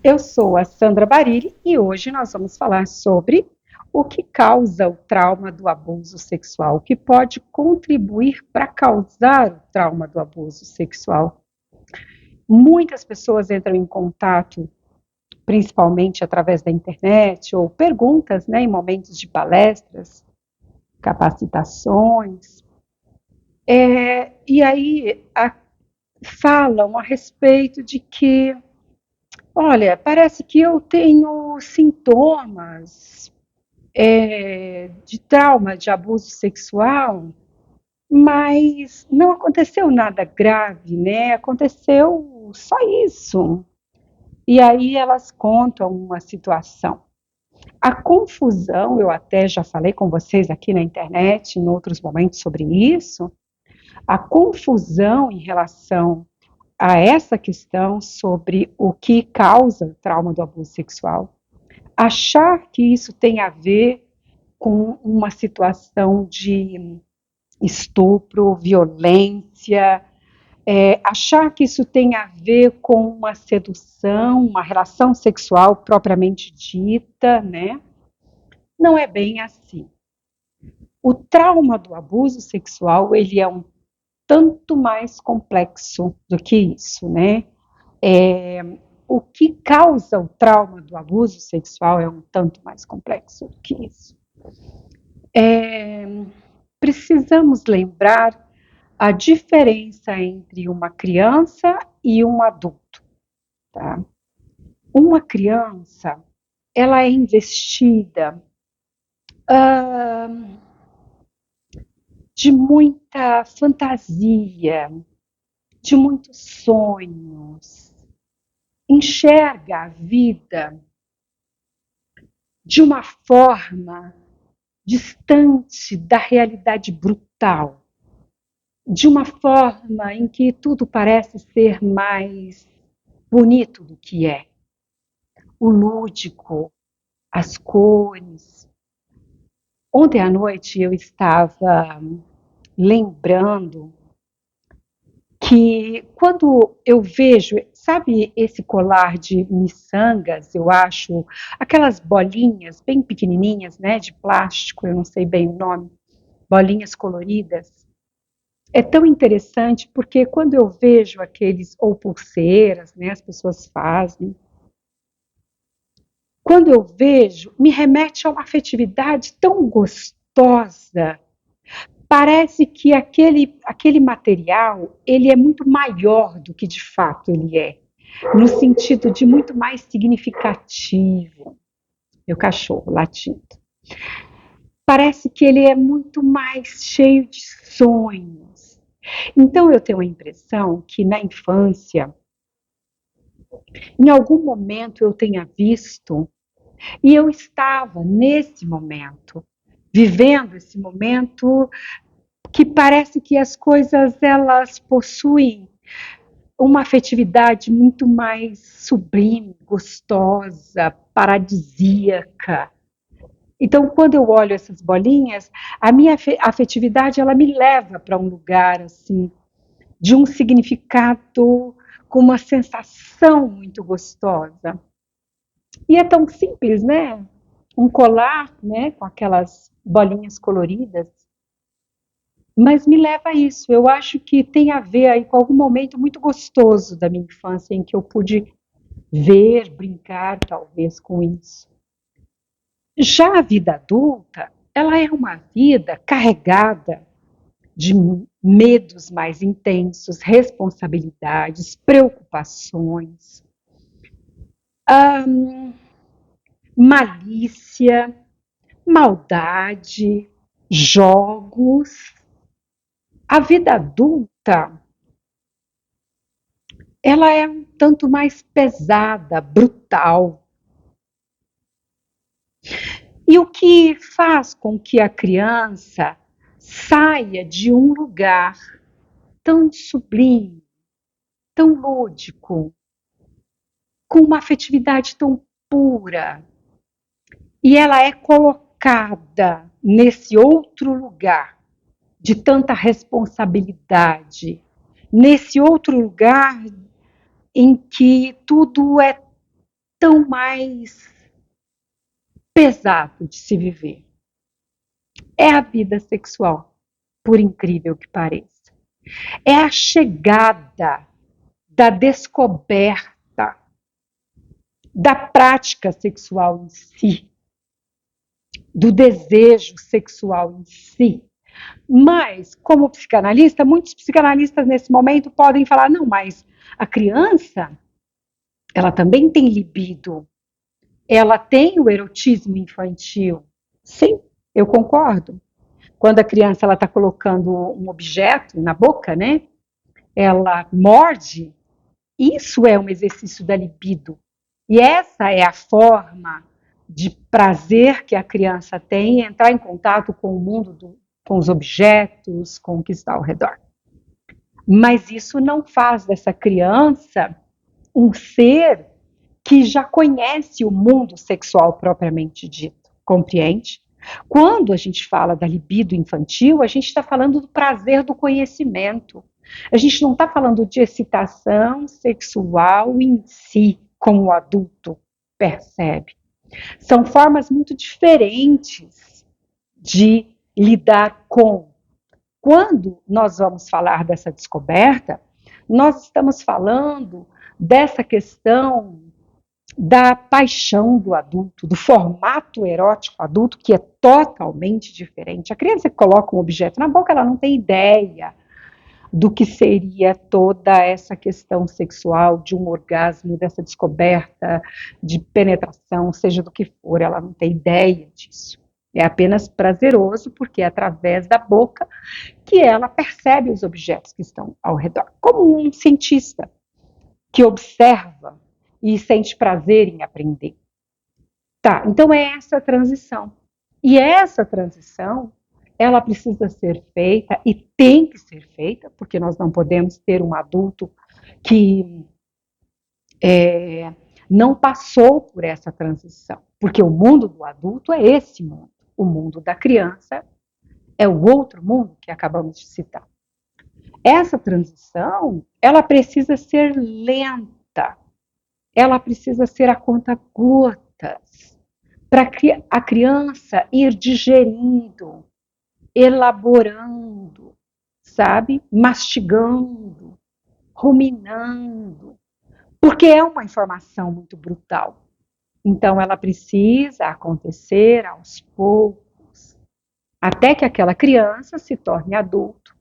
Eu sou a Sandra Barilli e hoje nós vamos falar sobre o que causa o trauma do abuso sexual, o que pode contribuir para causar o trauma do abuso sexual. Muitas pessoas entram em contato, principalmente através da internet, ou perguntas, em momentos de palestras, capacitações, e aí falam a respeito de que, olha, parece que eu tenho sintomas de trauma de abuso sexual, mas não aconteceu nada grave, né? Aconteceu só isso. E aí elas contam uma situação. A confusão, eu até já falei com vocês aqui na internet, em outros momentos sobre isso, a confusão em relação a essa questão sobre o que causa o trauma do abuso sexual, achar que isso tem a ver com uma situação de estupro, violência, achar que isso tem a ver com uma sedução, uma relação sexual propriamente dita, né? Não é bem assim. O trauma do abuso sexual, ele é um tanto mais complexo do que isso, né? O que causa o trauma do abuso sexual é um tanto mais complexo do que isso. Precisamos lembrar a diferença entre uma criança e um adulto. Tá? Uma criança, ela é investida de muita fantasia, de muitos sonhos, enxerga a vida de uma forma distante da realidade brutal, de uma forma em que tudo parece ser mais bonito do que é. O lúdico, as cores. Ontem à noite eu estava lembrando que quando eu vejo, sabe esse colar de miçangas, eu acho, aquelas bolinhas bem pequenininhas, né, de plástico, eu não sei bem o nome, bolinhas coloridas. É tão interessante porque quando eu vejo aqueles, ou pulseiras, né, as pessoas fazem, quando eu vejo, me remete a uma afetividade tão gostosa. Parece que aquele material, ele é muito maior do que de fato ele é, no sentido de muito mais significativo. Meu cachorro latindo. Parece que ele é muito mais cheio de sonhos. Então eu tenho a impressão que na infância, em algum momento eu tenha visto, e eu estava nesse momento, vivendo esse momento que parece que as coisas elas possuem uma afetividade muito mais sublime, gostosa, paradisíaca. Então, quando eu olho essas bolinhas, a minha afetividade ela me leva para um lugar assim de um significado com uma sensação muito gostosa. E é tão simples, né? Um colar, né, com aquelas bolinhas coloridas, mas me leva a isso. Eu acho que tem a ver aí com algum momento muito gostoso da minha infância em que eu pude ver, brincar talvez com isso. Já a vida adulta, ela é uma vida carregada de medos mais intensos, responsabilidades, preocupações, malícia, maldade, jogos. A vida adulta, ela é um tanto mais pesada, brutal. E o que faz com que a criança saia de um lugar tão sublime, tão lúdico, com uma afetividade tão pura, e ela é colocada nesse outro lugar de tanta responsabilidade, nesse outro lugar em que tudo é tão mais pesado de se viver. É a vida sexual, por incrível que pareça. É a chegada da descoberta da prática sexual em si, do desejo sexual em si. Mas, como psicanalista, muitos psicanalistas nesse momento podem falar: não, mas a criança, ela também tem libido, ela tem o erotismo infantil. Sim, eu concordo. Quando a criança está colocando um objeto na boca, né? Ela morde, isso é um exercício da libido. E essa é a forma de prazer que a criança tem, entrar em contato com o mundo, com os objetos, com o que está ao redor. Mas isso não faz dessa criança um ser que já conhece o mundo sexual propriamente dito, compreende? Quando a gente fala da libido infantil, a gente está falando do prazer do conhecimento. A gente não está falando de excitação sexual em si, como o adulto percebe. São formas muito diferentes de lidar com. Quando nós vamos falar dessa descoberta, nós estamos falando dessa questão da paixão do adulto, do formato erótico adulto, que é totalmente diferente. A criança que coloca um objeto na boca, ela não tem ideia do que seria toda essa questão sexual, de um orgasmo, dessa descoberta, de penetração, seja do que for, ela não tem ideia disso. É apenas prazeroso, porque é através da boca que ela percebe os objetos que estão ao redor. Como um cientista que observa e sente prazer em aprender. Tá, então é essa transição. E essa transição, ela precisa ser feita e tem que ser feita, porque nós não podemos ter um adulto que não passou por essa transição. Porque o mundo do adulto é esse mundo. O mundo da criança é o outro mundo que acabamos de citar. Essa transição, ela precisa ser lenta, ela precisa ser a conta-gotas, para a criança ir digerindo, elaborando, sabe? Mastigando, ruminando, porque é uma informação muito brutal. Então, ela precisa acontecer aos poucos, até que aquela criança se torne adulto.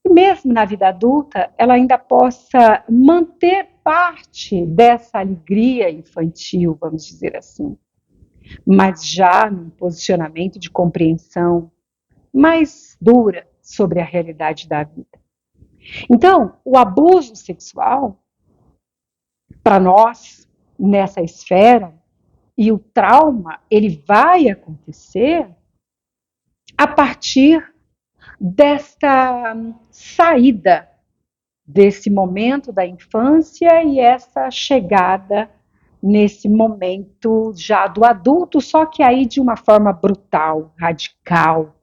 E mesmo na vida adulta, ela ainda possa manter parte dessa alegria infantil, vamos dizer assim, mas já num posicionamento de compreensão mais dura sobre a realidade da vida. Então, o abuso sexual, para nós, nessa esfera, e o trauma, ele vai acontecer a partir desta saída desse momento da infância e essa chegada nesse momento já do adulto, só que aí de uma forma brutal, radical,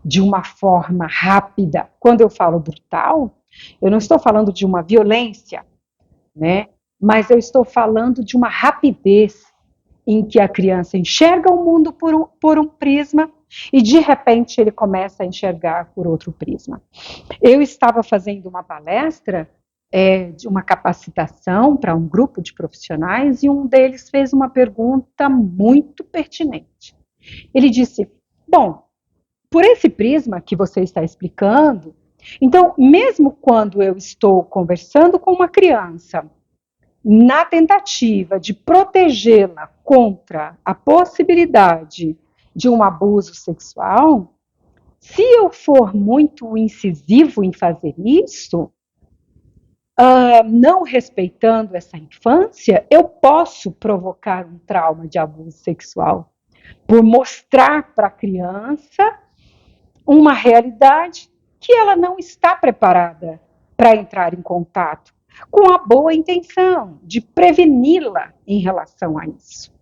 de uma forma rápida. Quando eu falo brutal, eu não estou falando de uma violência, né? Mas eu estou falando de uma rapidez em que a criança enxerga o mundo por um prisma e de repente ele começa a enxergar por outro prisma. Eu estava fazendo uma palestra de uma capacitação para um grupo de profissionais e um deles fez uma pergunta muito pertinente. Ele disse: bom, por esse prisma que você está explicando, então, mesmo quando eu estou conversando com uma criança, na tentativa de protegê-la contra a possibilidade de um abuso sexual, se eu for muito incisivo em fazer isso, não respeitando essa infância, eu posso provocar um trauma de abuso sexual por mostrar para a criança uma realidade que ela não está preparada para entrar em contato, com a boa intenção de preveni-la em relação a isso.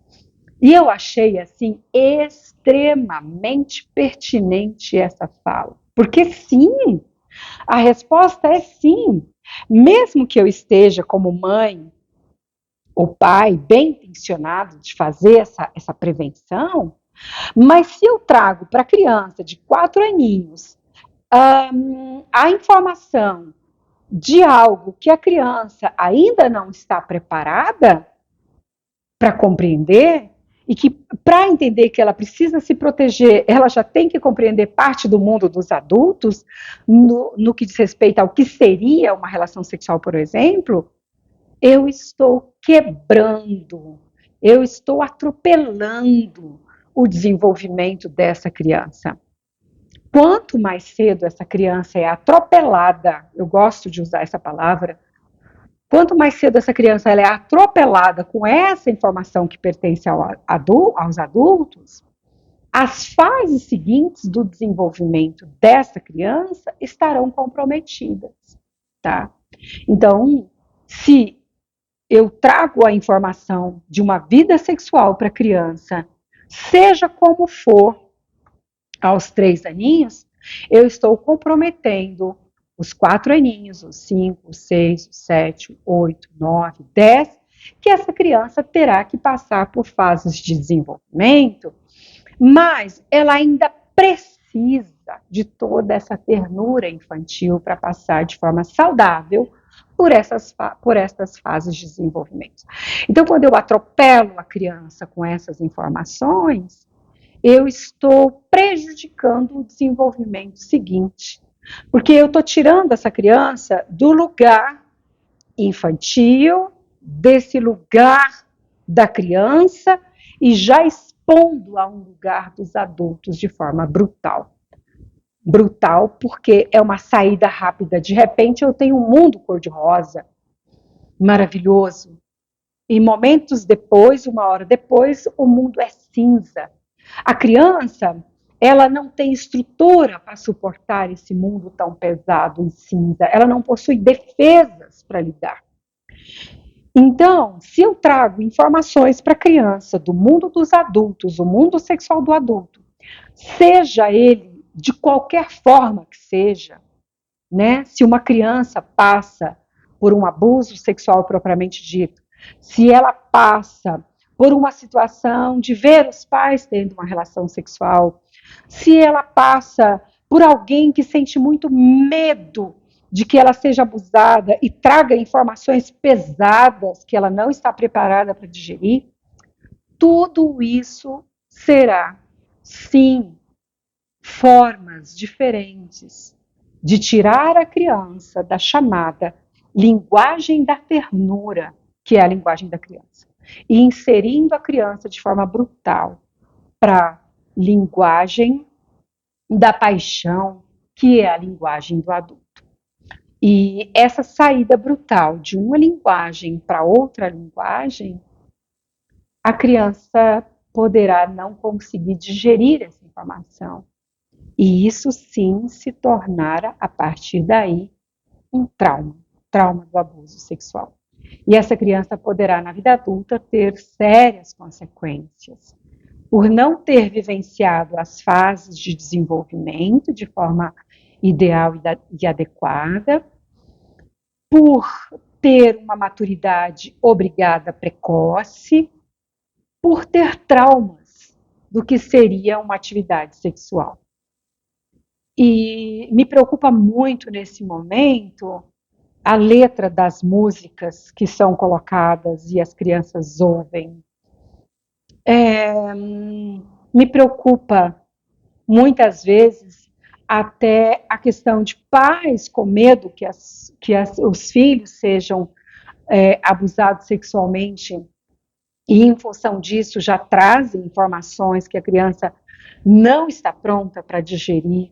E eu achei assim extremamente pertinente essa fala, porque sim, a resposta é sim. Mesmo que eu esteja como mãe o pai bem intencionado de fazer essa prevenção, mas se eu trago para a criança de 4 aninhos a informação de algo que a criança ainda não está preparada para compreender, e que para entender que ela precisa se proteger, ela já tem que compreender parte do mundo dos adultos, no que diz respeito ao que seria uma relação sexual, por exemplo, eu estou quebrando, eu estou atropelando o desenvolvimento dessa criança. Quanto mais cedo essa criança é atropelada, eu gosto de usar essa palavra, quanto mais cedo essa criança ela é atropelada com essa informação que pertence aos adultos, as fases seguintes do desenvolvimento dessa criança estarão comprometidas, tá? Então, se eu trago a informação de uma vida sexual para a criança, seja como for, aos 3 aninhos, eu estou comprometendo os 4 aninhos, os 5, os 6, os 7, 8, 9, 10, que essa criança terá que passar por fases de desenvolvimento, mas ela ainda precisa de toda essa ternura infantil para passar de forma saudável por essas fases de desenvolvimento. Então, quando eu atropelo a criança com essas informações, eu estou prejudicando o desenvolvimento seguinte, porque eu estou tirando essa criança do lugar infantil, desse lugar da criança, e já expondo a um lugar dos adultos de forma brutal. Brutal porque é uma saída rápida. De repente eu tenho um mundo cor-de-rosa, maravilhoso. E momentos depois, 1 hora depois, o mundo é cinza. A criança, ela não tem estrutura para suportar esse mundo tão pesado e cinza. Ela não possui defesas para lidar. Então, se eu trago informações para a criança do mundo dos adultos, o mundo sexual do adulto, seja ele de qualquer forma que seja, né? Se uma criança passa por um abuso sexual propriamente dito, se ela passa por uma situação de ver os pais tendo uma relação sexual, se ela passa por alguém que sente muito medo de que ela seja abusada e traga informações pesadas que ela não está preparada para digerir, tudo isso será, sim, formas diferentes de tirar a criança da chamada linguagem da ternura, que é a linguagem da criança, e inserindo a criança de forma brutal para a linguagem da paixão, que é a linguagem do adulto. E essa saída brutal de uma linguagem para outra linguagem, a criança poderá não conseguir digerir essa informação. E isso sim se tornará, a partir daí, um trauma do abuso sexual. E essa criança poderá, na vida adulta, ter sérias consequências, por não ter vivenciado as fases de desenvolvimento de forma ideal e adequada, por ter uma maturidade obrigada precoce, por ter traumas do que seria uma atividade sexual. E me preocupa muito nesse momento a letra das músicas que são colocadas e as crianças ouvem. Me preocupa muitas vezes até a questão de pais com medo que os filhos sejam abusados sexualmente e, em função disso, já trazem informações que a criança não está pronta para digerir.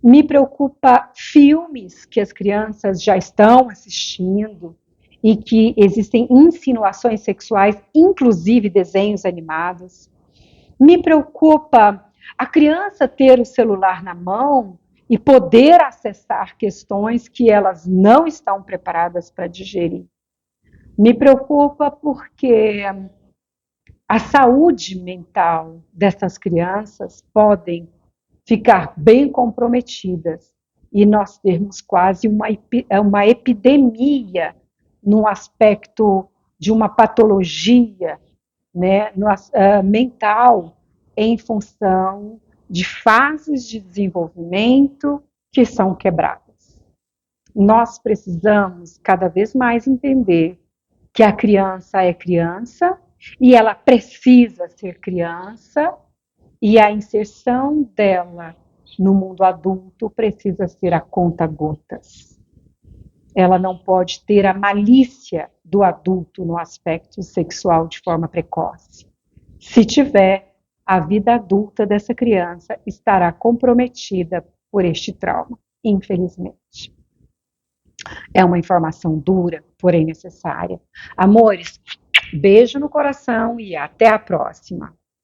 Me preocupa filmes que as crianças já estão assistindo e que existem insinuações sexuais, inclusive desenhos animados. Me preocupa a criança ter o celular na mão e poder acessar questões que elas não estão preparadas para digerir. Me preocupa porque a saúde mental dessas crianças podem ficar bem comprometidas e nós termos quase uma epidemia no aspecto de uma patologia, né, mental em função de fases de desenvolvimento que são quebradas. Nós precisamos cada vez mais entender que a criança é criança e ela precisa ser criança e a inserção dela no mundo adulto precisa ser a conta-gotas. Ela não pode ter a malícia do adulto no aspecto sexual de forma precoce. Se tiver, a vida adulta dessa criança estará comprometida por este trauma, infelizmente. É uma informação dura, porém necessária. Amores, beijo no coração e até a próxima.